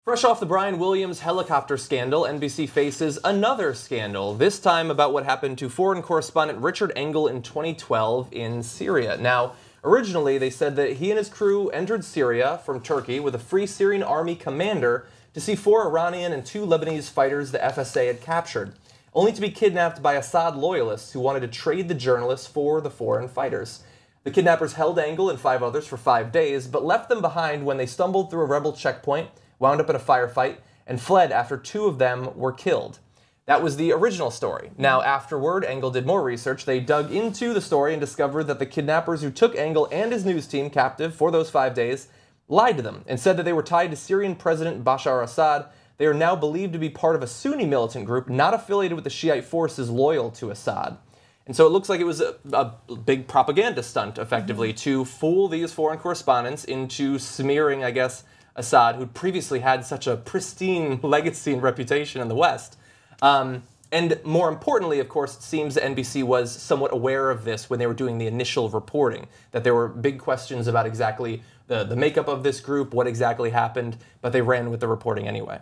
Fresh off the Brian Williams helicopter scandal, NBC faces another scandal, this time about what happened to foreign correspondent Richard Engel in 2012 in Syria. Now, originally they said that he and his crew entered Syria from Turkey with a Free Syrian Army commander to see 4 Iranian and 2 Lebanese fighters the FSA had captured, only to be kidnapped by Assad loyalists who wanted to trade the journalists for the foreign fighters. The kidnappers held Engel and 5 others for 5 days, but left them behind when they stumbled through a rebel checkpoint, wound up in a firefight, and fled after 2 of them were killed. That was the original story. Now, afterward, Engel did more research. They dug into the story and discovered that the kidnappers who took Engel and his news team captive for those 5 days lied to them and said that they were tied to Syrian President Bashar al-Assad. They are now believed to be part of a Sunni militant group not affiliated with the Shiite forces loyal to Assad. And so it looks like it was a big propaganda stunt, effectively, to fool these foreign correspondents into smearing, I guess, Assad, who'd previously had such a pristine legacy and reputation in the West. And more importantly, of course, it seems that NBC was somewhat aware of this when they were doing the initial reporting, that there were big questions about exactly the makeup of this group, what exactly happened, but they ran with the reporting anyway.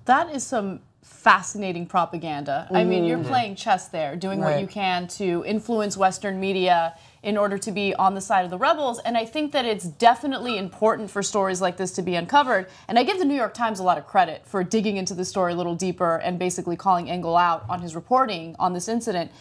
That is some fascinating propaganda. I mean, you're playing chess there, doing what you can to influence Western media in order to be on the side of the rebels. And I think that it's definitely important for stories like this to be uncovered. And I give the New York Times a lot of credit for digging into the story a little deeper and basically calling Engel out on his reporting on this incident.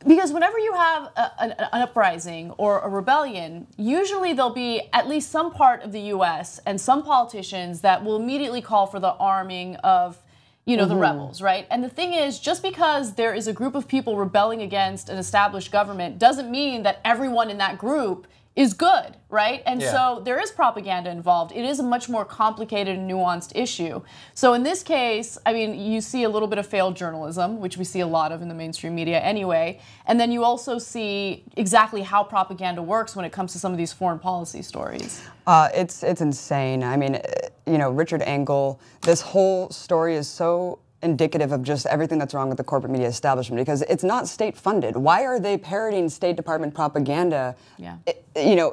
Because whenever you have an uprising or a rebellion, usually there'll be at least some part of the U.S. and some politicians that will immediately call for the arming of the rebels, right? And the thing is, just because there is a group of people rebelling against an established government doesn't mean that everyone in that group is good, right? And so there is propaganda involved. It is a much more complicated and nuanced issue. So in this case, I mean, you see a little bit of failed journalism, which we see a lot of in the mainstream media anyway. And then you also see exactly how propaganda works when it comes to some of these foreign policy stories. It's insane. I mean, Richard Engel, this whole story is so indicative of just everything that's wrong with the corporate media establishment, because it's not state funded. Why are they parroting State Department propaganda,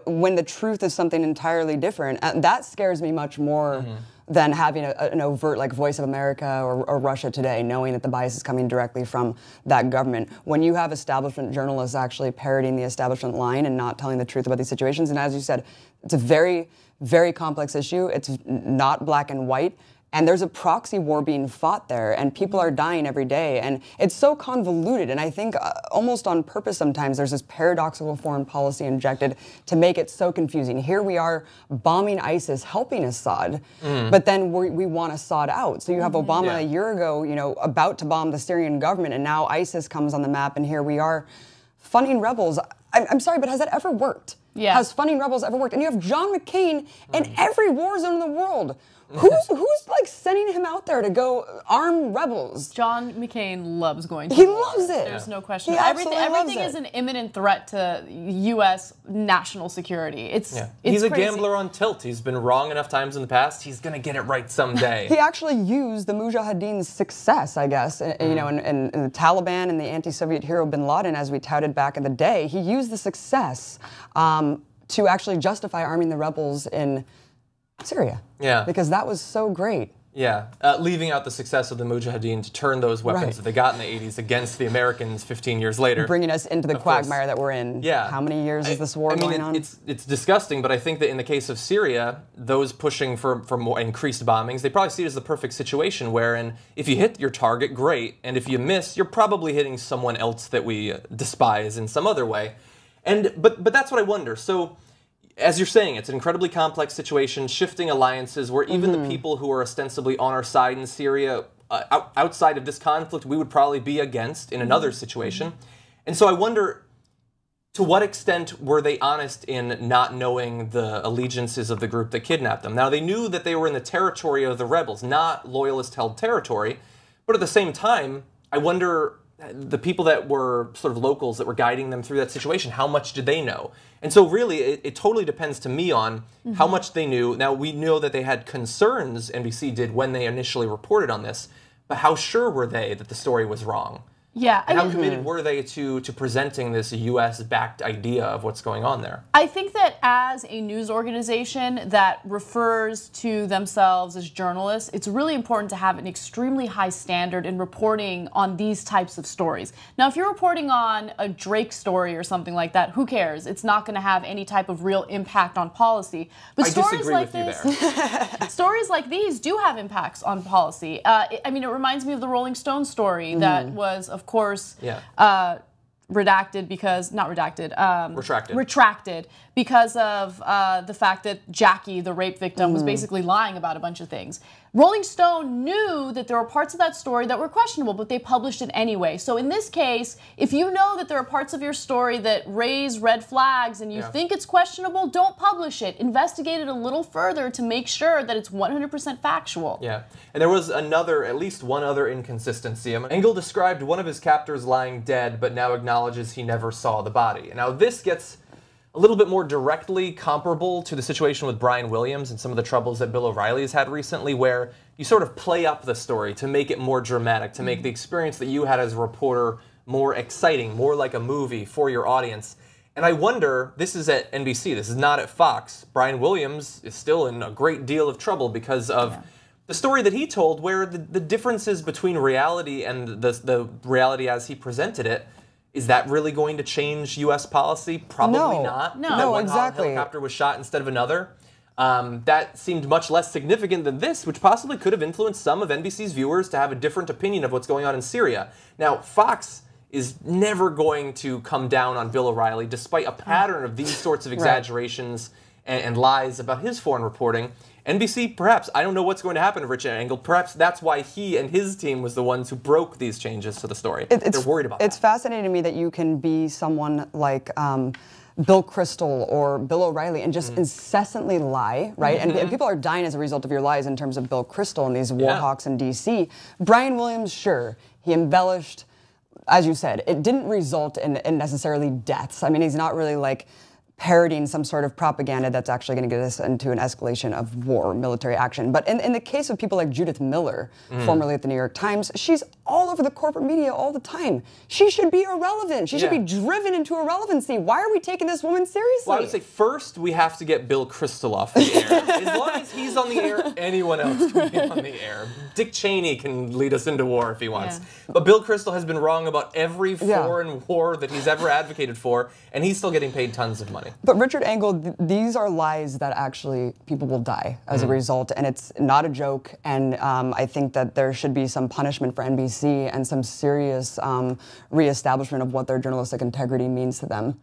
when the truth is something entirely different? That scares me much more than having an overt, like, Voice of America or Russia Today, knowing that the bias is coming directly from that government. When you have establishment journalists actually parroting the establishment line and not telling the truth about these situations, and as you said, it's a very, very complex issue. It's not black and white. And there's a proxy war being fought there, and people are dying every day. And it's so convoluted, and I think almost on purpose sometimes there's this paradoxical foreign policy injected to make it so confusing. Here we are bombing ISIS, helping Assad, but then we want Assad out. So you have Obama a year ago, about to bomb the Syrian government, and now ISIS comes on the map, and here we are funding rebels. I'm sorry, but has that ever worked? Yeah. Has funding rebels ever worked? And you have John McCain in every war zone in the world. Who's like sending him out there to go arm rebels? John McCain loves going to He war. loves it. There's no question. He absolutely Everything loves is it. an imminent threat to U.S. national security. It's He's a crazy. gambler on tilt. He's been wrong enough times in the past. He's going to get it right someday. He actually used the Mujahideen's success, I guess, and the Taliban and the anti-Soviet hero bin Laden, as we touted back in the day. He used the success to actually justify arming the rebels in Syria. Yeah. Because that was so great. Yeah. Leaving out the success of the Mujahideen to turn those weapons that they got in the 80s against the Americans 15 years later. Bringing us into the quagmire that we're in. Yeah. How many years is this war going on? It's disgusting, but I think that in the case of Syria, those pushing for more increased bombings, they probably see it as the perfect situation wherein if you hit your target, great, and if you miss, you're probably hitting someone else that we despise in some other way. But that's what I wonder. So, as you're saying, it's an incredibly complex situation, shifting alliances where even the people who are ostensibly on our side in Syria, outside of this conflict, we would probably be against in another situation. And so I wonder, to what extent were they honest in not knowing the allegiances of the group that kidnapped them? Now, they knew that they were in the territory of the rebels, not loyalist-held territory, but at the same time, I wonder, the people that were sort of locals that were guiding them through that situation, how much did they know? And so really, it totally depends to me on how much they knew. Now, we know that they had concerns, NBC did, when they initially reported on this, but how sure were they that the story was wrong? Yeah. And how committed were they to presenting this U.S.-backed idea of what's going on there? I think that as a news organization that refers to themselves as journalists, it's really important to have an extremely high standard in reporting on these types of stories. Now, if you're reporting on a Drake story or something like that, who cares? It's not going to have any type of real impact on policy. But stories like this, stories like these do have impacts on policy. I mean, it reminds me of the Rolling Stone story that was, of course, retracted because of the fact that Jackie, the rape victim, was basically lying about a bunch of things. Rolling Stone knew that there were parts of that story that were questionable, but they published it anyway. So in this case, if you know that there are parts of your story that raise red flags and you think it's questionable, don't publish it. Investigate it a little further to make sure that it's 100% factual. Yeah, and there was at least one other inconsistency. Engel described one of his captors lying dead, but now acknowledges he never saw the body. Now this gets a little bit more directly comparable to the situation with Brian Williams and some of the troubles that Bill O'Reilly has had recently, where you sort of play up the story to make it more dramatic, to make the experience that you had as a reporter more exciting, more like a movie for your audience. And I wonder, this is at NBC, this is not at Fox. Brian Williams is still in a great deal of trouble because of the story that he told, where the differences between reality and the reality as he presented it. Is that really going to change U.S. policy? Probably not. No, exactly. One helicopter was shot instead of another. That seemed much less significant than this, which possibly could have influenced some of NBC's viewers to have a different opinion of what's going on in Syria. Now, Fox is never going to come down on Bill O'Reilly, despite a pattern of these sorts of exaggerations and lies about his foreign reporting. NBC, perhaps, I don't know what's going to happen to Richard Engel. Perhaps that's why he and his team was the ones who broke these changes to the story. They're worried about It's fascinating to me that you can be someone like Bill Kristol or Bill O'Reilly and just incessantly lie, right? And people are dying as a result of your lies in terms of Bill Kristol and these war hawks in D.C. Brian Williams, sure, he embellished, as you said, it didn't result in necessarily deaths. I mean, he's not really like parroting some sort of propaganda that's actually going to get us into an escalation of war, military action. But in the case of people like Judith Miller, formerly at the New York Times, she's all over the corporate media all the time. She should be irrelevant. She should be driven into irrelevancy. Why are we taking this woman seriously? Well, I would say first we have to get Bill Kristol off the air. As long as he's on the air, anyone else can be on the air. Dick Cheney can lead us into war if he wants. But Bill Kristol has been wrong about every foreign war that he's ever advocated for, and he's still getting paid tons of money. But Richard Engel, these are lies that actually people will die as a result, and it's not a joke. And I think that there should be some punishment for NBC and some serious reestablishment of what their journalistic integrity means to them.